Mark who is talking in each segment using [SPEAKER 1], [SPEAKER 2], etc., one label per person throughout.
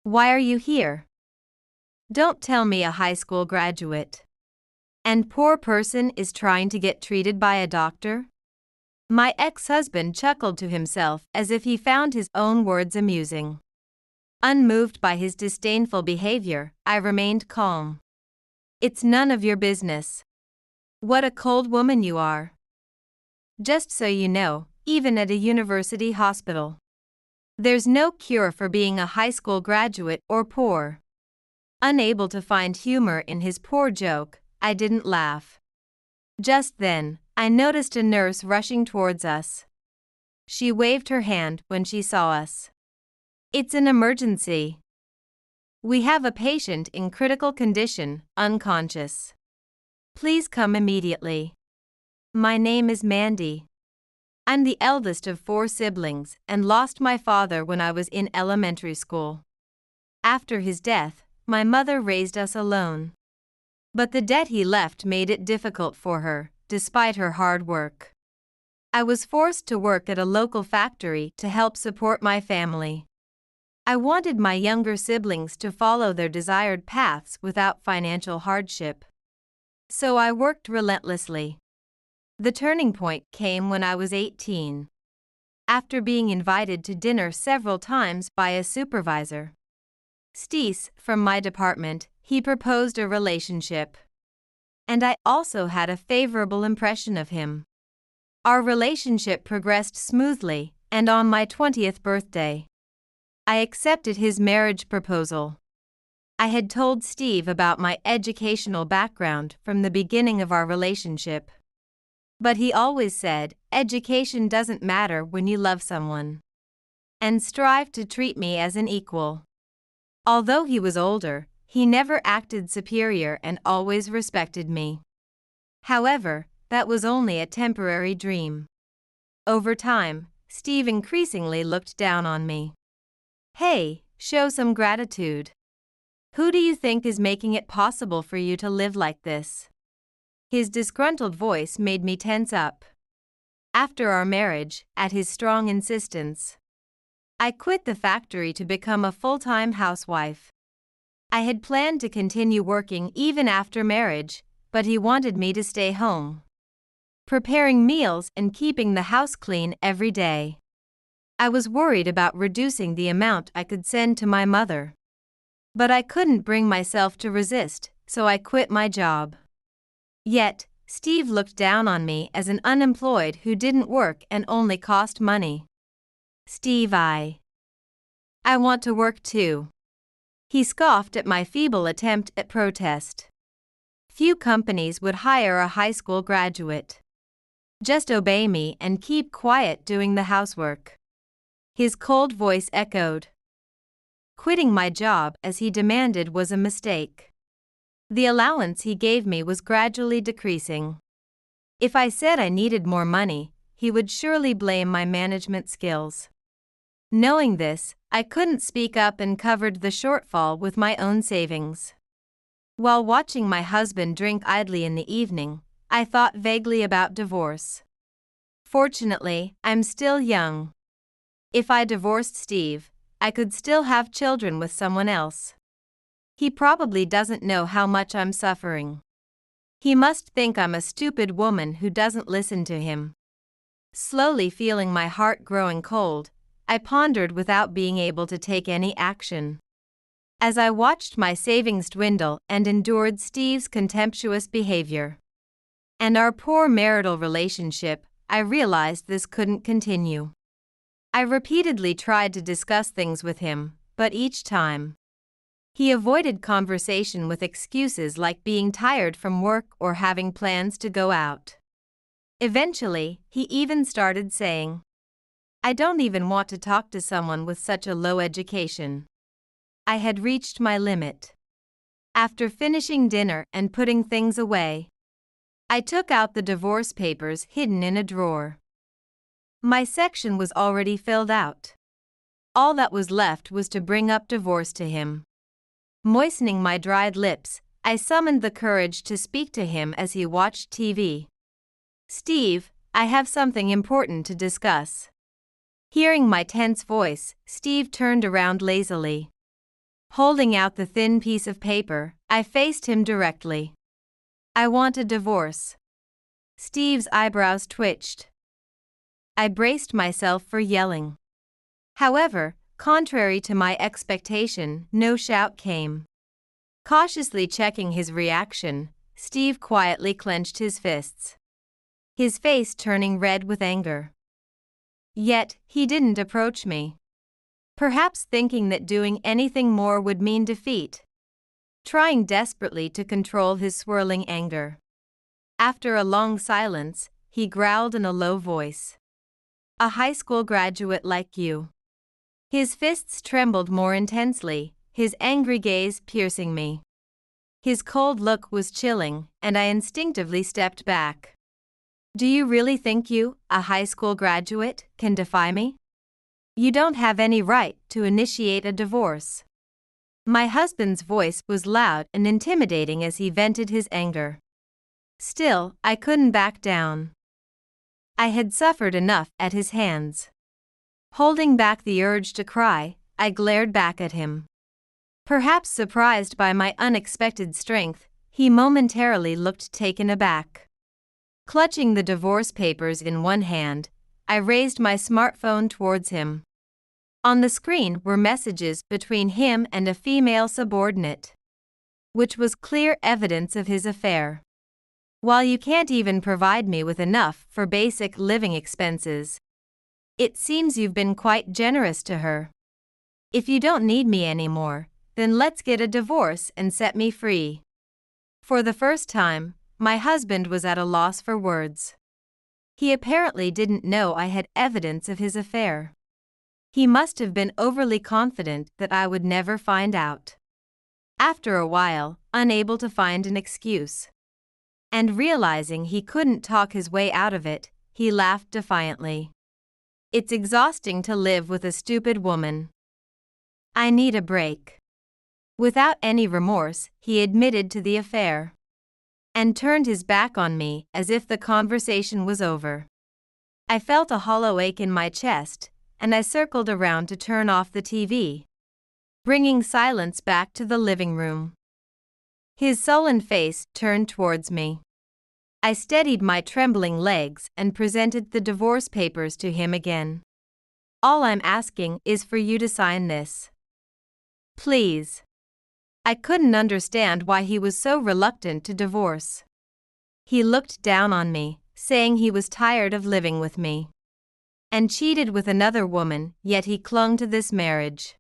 [SPEAKER 1] Why are you here? Don't tell me a high school graduate. And poor person is trying to get treated by a doctor? My ex-husband chuckled to himself as if he found his own words amusing. Unmoved by his disdainful behavior, I remained calm. It's none of your business. What a cold woman you are. Just so you know, even at a university hospital, there's no cure for being a high school graduate or poor. Unable to find humor in his poor joke, I didn't laugh. Just then, I noticed a nurse rushing towards us. She waved her hand when she saw us. It's an emergency. We have a patient in critical condition, unconscious. Please come immediately. My name is Mandy. I'm the eldest of 4 siblings and lost my father when I was in elementary school. After his death, my mother raised us alone. But the debt he left made it difficult for her, despite her hard work. I was forced to work at a local factory to help support my family. I wanted my younger siblings to follow their desired paths without financial hardship. So I worked relentlessly. The turning point came when I was 18. After being invited to dinner several times by a supervisor, Stees, from my department, he proposed a relationship. And I also had a favorable impression of him. Our relationship progressed smoothly, and on my 20th birthday, I accepted his marriage proposal. I had told Steve about my educational background from the beginning of our relationship. But he always said, education doesn't matter when you love someone, and strived to treat me as an equal. Although he was older, he never acted superior and always respected me. However, that was only a temporary dream. Over time, Steve increasingly looked down on me. Hey, show some gratitude. Who do you think is making it possible for you to live like this? His disgruntled voice made me tense up. After our marriage, at his strong insistence, I quit the factory to become a full-time housewife. I had planned to continue working even after marriage, but he wanted me to stay home, preparing meals and keeping the house clean every day. I was worried about reducing the amount I could send to my mother. But I couldn't bring myself to resist, so I quit my job. Yet, Steve looked down on me as an unemployed who didn't work and only cost money. Steve, I want to work too. He scoffed at my feeble attempt at protest. Few companies would hire a high school graduate. Just obey me and keep quiet doing the housework. His cold voice echoed. Quitting my job as he demanded was a mistake. The allowance he gave me was gradually decreasing. If I said I needed more money, he would surely blame my management skills. Knowing this, I couldn't speak up and covered the shortfall with my own savings. While watching my husband drink idly in the evening, I thought vaguely about divorce. Fortunately, I'm still young. If I divorced Steve, I could still have children with someone else. He probably doesn't know how much I'm suffering. He must think I'm a stupid woman who doesn't listen to him. Slowly feeling my heart growing cold, I pondered without being able to take any action. As I watched my savings dwindle and endured Steve's contemptuous behavior and our poor marital relationship, I realized this couldn't continue. I repeatedly tried to discuss things with him, but each time, he avoided conversation with excuses like being tired from work or having plans to go out. Eventually, he even started saying, I don't even want to talk to someone with such a low education. I had reached my limit. After finishing dinner and putting things away, I took out the divorce papers hidden in a drawer. My section was already filled out. All that was left was to bring up divorce to him. Moistening my dried lips, I summoned the courage to speak to him as he watched TV. Steve, I have something important to discuss. Hearing my tense voice, Steve turned around lazily. Holding out the thin piece of paper, I faced him directly. I want a divorce. Steve's eyebrows twitched. I braced myself for yelling. However, contrary to my expectation, no shout came. Cautiously checking his reaction, Steve quietly clenched his fists, his face turning red with anger. Yet, he didn't approach me. Perhaps thinking that doing anything more would mean defeat. Trying desperately to control his swirling anger. After a long silence, he growled in a low voice. A high school graduate like you. His fists trembled more intensely, his angry gaze piercing me. His cold look was chilling, and I instinctively stepped back. Do you really think you, a high school graduate, can defy me? You don't have any right to initiate a divorce. My husband's voice was loud and intimidating as he vented his anger. Still, I couldn't back down. I had suffered enough at his hands. Holding back the urge to cry, I glared back at him. Perhaps surprised by my unexpected strength, he momentarily looked taken aback. Clutching the divorce papers in one hand, I raised my smartphone towards him. On the screen were messages between him and a female subordinate, which was clear evidence of his affair. While you can't even provide me with enough for basic living expenses, it seems you've been quite generous to her. If you don't need me anymore, then let's get a divorce and set me free. For the first time, my husband was at a loss for words. He apparently didn't know I had evidence of his affair. He must have been overly confident that I would never find out. After a while, unable to find an excuse, and realizing he couldn't talk his way out of it, he laughed defiantly. It's exhausting to live with a stupid woman. I need a break. Without any remorse, he admitted to the affair and turned his back on me as if the conversation was over. I felt a hollow ache in my chest, and I circled around to turn off the TV, bringing silence back to the living room. His sullen face turned towards me. I steadied my trembling legs and presented the divorce papers to him again. All I'm asking is for you to sign this. Please. I couldn't understand why he was so reluctant to divorce. He looked down on me, saying he was tired of living with me and cheated with another woman, yet he clung to this marriage.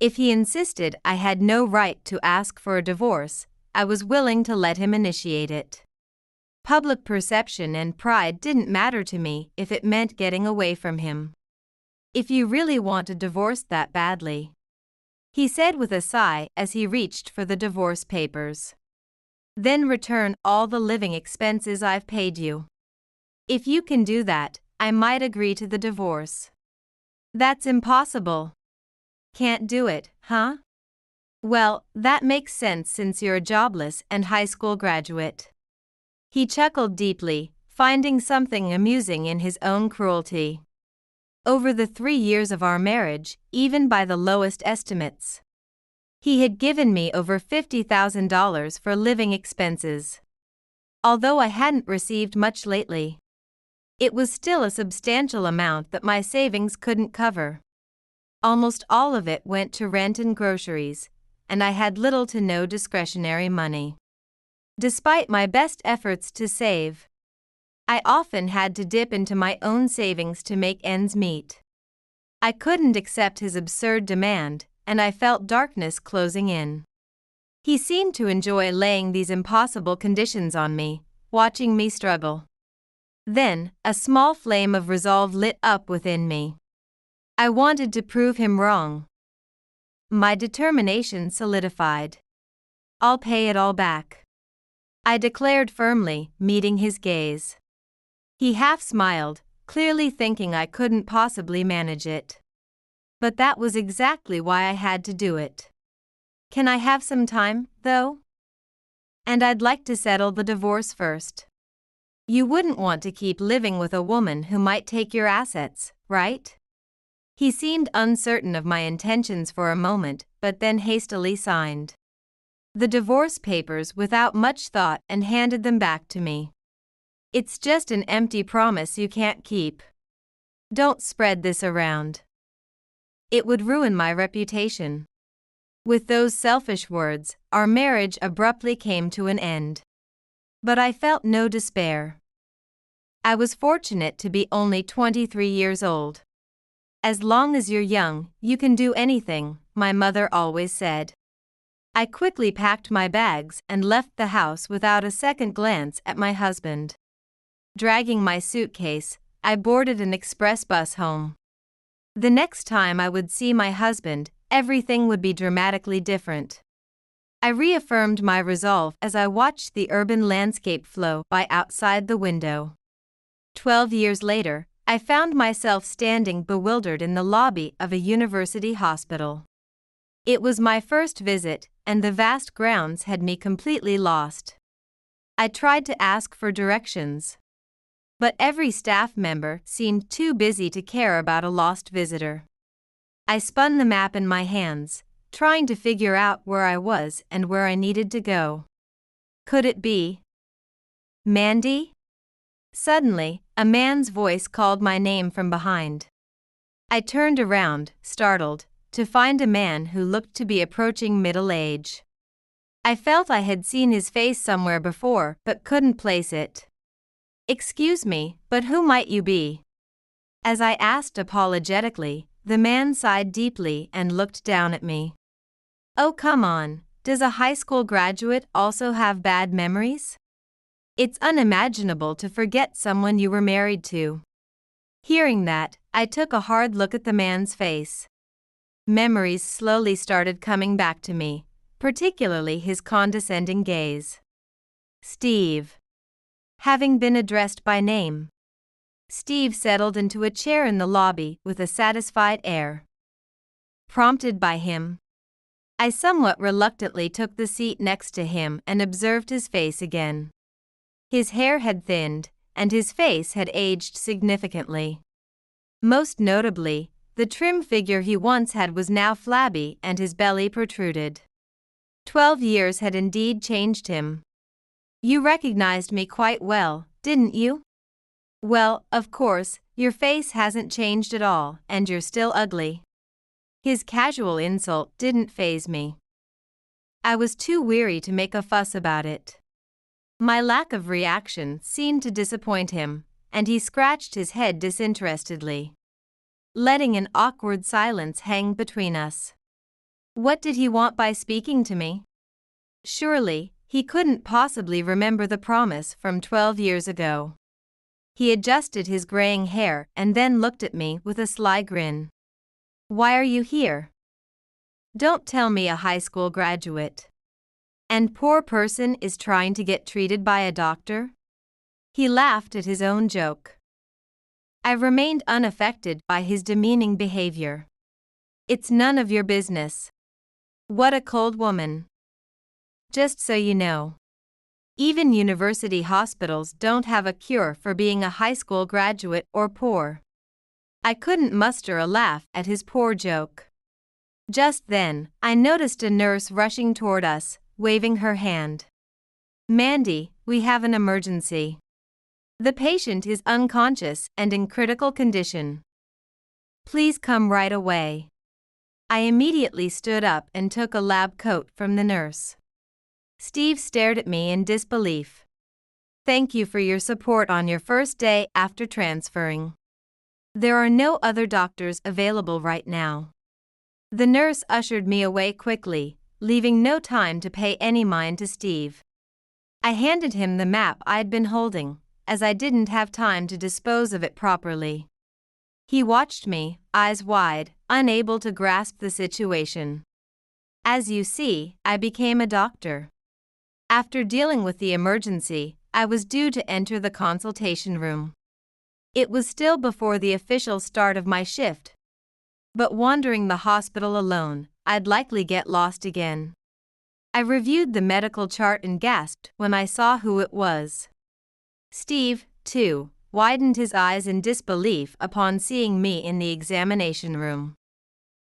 [SPEAKER 1] If he insisted I had no right to ask for a divorce, I was willing to let him initiate it. Public perception and pride didn't matter to me if it meant getting away from him. If you really want a divorce that badly, he said with a sigh as he reached for the divorce papers, then return all the living expenses I've paid you. If you can do that, I might agree to the divorce. That's impossible. Can't do it, huh? Well, that makes sense since you're a jobless and high school graduate. He chuckled deeply, finding something amusing in his own cruelty. Over the 3 years of our marriage, even by the lowest estimates, he had given me over $50,000 for living expenses. Although I hadn't received much lately, it was still a substantial amount that my savings couldn't cover. Almost all of it went to rent and groceries, and I had little to no discretionary money. Despite my best efforts to save, I often had to dip into my own savings to make ends meet. I couldn't accept his absurd demand, and I felt darkness closing in. He seemed to enjoy laying these impossible conditions on me, watching me struggle. Then, a small flame of resolve lit up within me. I wanted to prove him wrong. My determination solidified. I'll pay it all back, I declared firmly, meeting his gaze. He half smiled, clearly thinking I couldn't possibly manage it. But that was exactly why I had to do it. Can I have some time, though? And I'd like to settle the divorce first. You wouldn't want to keep living with a woman who might take your assets, right? He seemed uncertain of my intentions for a moment, but then hastily signed the divorce papers without much thought and handed them back to me. It's just an empty promise you can't keep. Don't spread this around. It would ruin my reputation. With those selfish words, our marriage abruptly came to an end. But I felt no despair. I was fortunate to be only 23 years old. As long as you're young, you can do anything, my mother always said. I quickly packed my bags and left the house without a second glance at my husband. Dragging my suitcase, I boarded an express bus home. The next time I would see my husband, everything would be dramatically different. I reaffirmed my resolve as I watched the urban landscape flow by outside the window. 12 years later, I found myself standing bewildered in the lobby of a university hospital. It was my first visit, and the vast grounds had me completely lost. I tried to ask for directions, but every staff member seemed too busy to care about a lost visitor. I spun the map in my hands, trying to figure out where I was and where I needed to go. Could it be Mandy? Suddenly, a man's voice called my name from behind. I turned around, startled, to find a man who looked to be approaching middle age. I felt I had seen his face somewhere before but couldn't place it. "Excuse me, but who might you be?" As I asked apologetically, the man sighed deeply and looked down at me. "Oh, come on, does a high school graduate also have bad memories? It's unimaginable to forget someone you were married to." Hearing that, I took a hard look at the man's face. Memories slowly started coming back to me, particularly his condescending gaze. "Steve." Having been addressed by name, Steve settled into a chair in the lobby with a satisfied air. Prompted by him, I somewhat reluctantly took the seat next to him and observed his face again. His hair had thinned, and his face had aged significantly. Most notably, the trim figure he once had was now flabby and his belly protruded. 12 years had indeed changed him. "You recognized me quite well, didn't you?" "Well, of course, your face hasn't changed at all, and you're still ugly." His casual insult didn't faze me. I was too weary to make a fuss about it. My lack of reaction seemed to disappoint him, and he scratched his head disinterestedly, letting an awkward silence hang between us. What did he want by speaking to me? Surely, he couldn't possibly remember the promise from 12 years ago. He adjusted his graying hair and then looked at me with a sly grin. "Why are you here?" "Don't tell me a high school graduate and poor person is trying to get treated by a doctor?" He laughed at his own joke. I remained unaffected by his demeaning behavior. "It's none of your business." What a cold woman. Just so you know, even university hospitals don't have a cure for being a high school graduate or poor. I couldn't muster a laugh at his poor joke. Just then, I noticed a nurse rushing toward us, waving her hand. "Mandy, we have an emergency. The patient is unconscious and in critical condition. Please come right away." I immediately stood up and took a lab coat from the nurse. Steve stared at me in disbelief. "Thank you for your support on your first day after transferring. There are no other doctors available right now." The nurse ushered me away quickly, leaving no time to pay any mind to Steve. I handed him the map I'd been holding, as I didn't have time to dispose of it properly. He watched me, eyes wide, unable to grasp the situation. As you see, I became a doctor. After dealing with the emergency, I was due to enter the consultation room. It was still before the official start of my shift. But wandering the hospital alone, I'd likely get lost again. I reviewed the medical chart and gasped when I saw who it was. Steve, too, widened his eyes in disbelief upon seeing me in the examination room.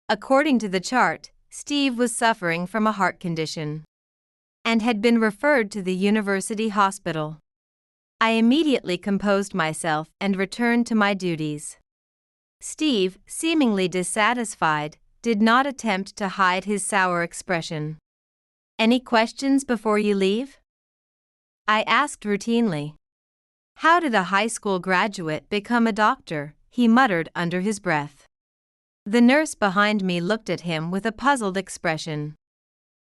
[SPEAKER 1] According to the chart, Steve was suffering from a heart condition and had been referred to the university hospital. I immediately composed myself and returned to my duties. Steve, seemingly dissatisfied, did not attempt to hide his sour expression. "Any questions before you leave?" I asked routinely. "How did a high school graduate become a doctor?" he muttered under his breath. The nurse behind me looked at him with a puzzled expression.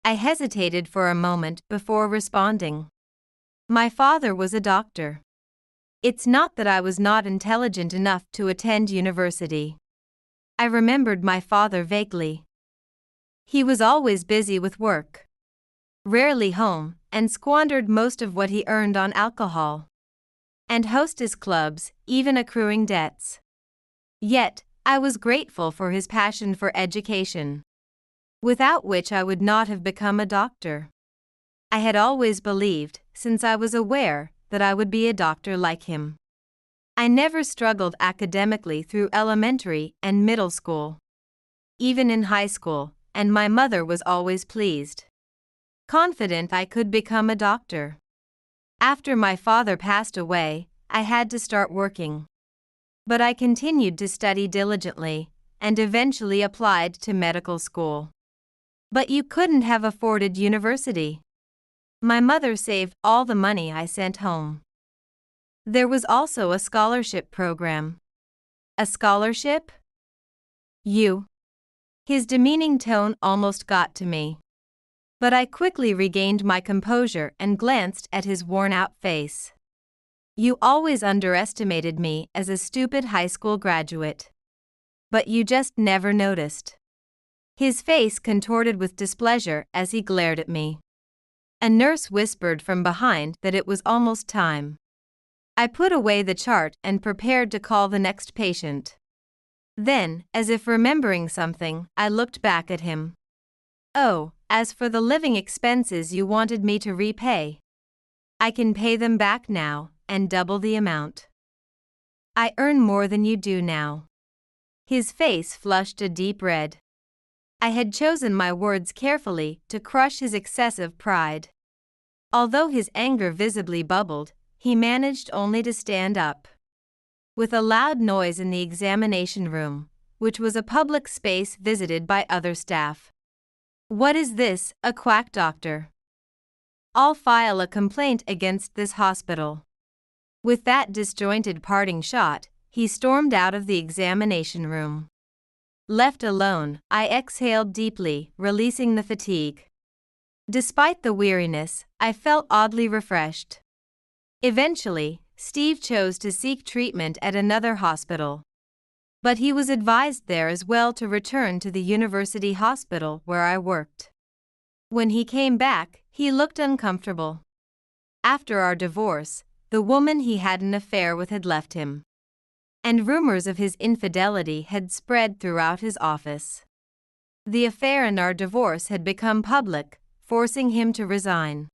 [SPEAKER 1] I hesitated for a moment before responding. "My father was a doctor. It's not that I was not intelligent enough to attend university." I remembered my father vaguely. He was always busy with work, rarely home, and squandered most of what he earned on alcohol and hostess clubs, even accruing debts. Yet, I was grateful for his passion for education, without which I would not have become a doctor. I had always believed, since I was aware, that I would be a doctor like him. I never struggled academically through elementary and middle school, even in high school, and my mother was always pleased, confident I could become a doctor. After my father passed away, I had to start working. But I continued to study diligently, and eventually applied to medical school. "But you couldn't have afforded university." My mother saved all the money I sent home. "There was also a scholarship program." "A scholarship?" "You." His demeaning tone almost got to me. But I quickly regained my composure and glanced at his worn-out face. "You always underestimated me as a stupid high school graduate. But you just never noticed." His face contorted with displeasure as he glared at me. A nurse whispered from behind that it was almost time. I put away the chart and prepared to call the next patient. Then, as if remembering something, I looked back at him. "Oh, as for the living expenses you wanted me to repay, I can pay them back now, and double the amount. I earn more than you do now." His face flushed a deep red. I had chosen my words carefully to crush his excessive pride. Although his anger visibly bubbled, he managed only to stand up. With a loud noise in the examination room, which was a public space visited by other staff. "What is this, a quack doctor? I'll file a complaint against this hospital." With that disjointed parting shot, he stormed out of the examination room. Left alone, I exhaled deeply, releasing the fatigue. Despite the weariness, I felt oddly refreshed. Eventually, Steve chose to seek treatment at another hospital. But he was advised there as well to return to the university hospital where I worked. When he came back, he looked uncomfortable. After our divorce, the woman he had an affair with had left him, and rumors of his infidelity had spread throughout his office. The affair and our divorce had become public, forcing him to resign.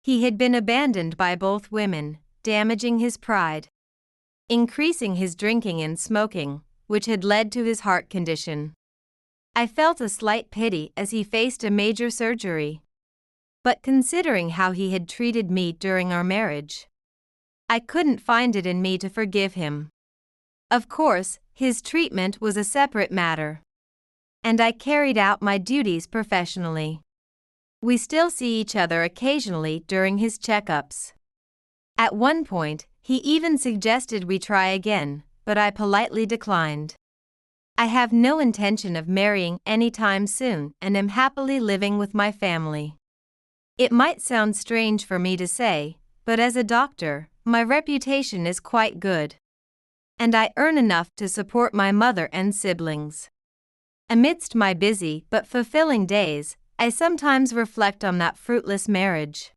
[SPEAKER 1] He had been abandoned by both women, damaging his pride, increasing his drinking and smoking, which had led to his heart condition. I felt a slight pity as he faced a major surgery. But considering how he had treated me during our marriage, I couldn't find it in me to forgive him. Of course, his treatment was a separate matter, and I carried out my duties professionally. We still see each other occasionally during his checkups. At one point, he even suggested we try again, but I politely declined. I have no intention of marrying anytime soon and am happily living with my family. It might sound strange for me to say, but as a doctor, my reputation is quite good, and I earn enough to support my mother and siblings. Amidst my busy but fulfilling days, I sometimes reflect on that fruitless marriage.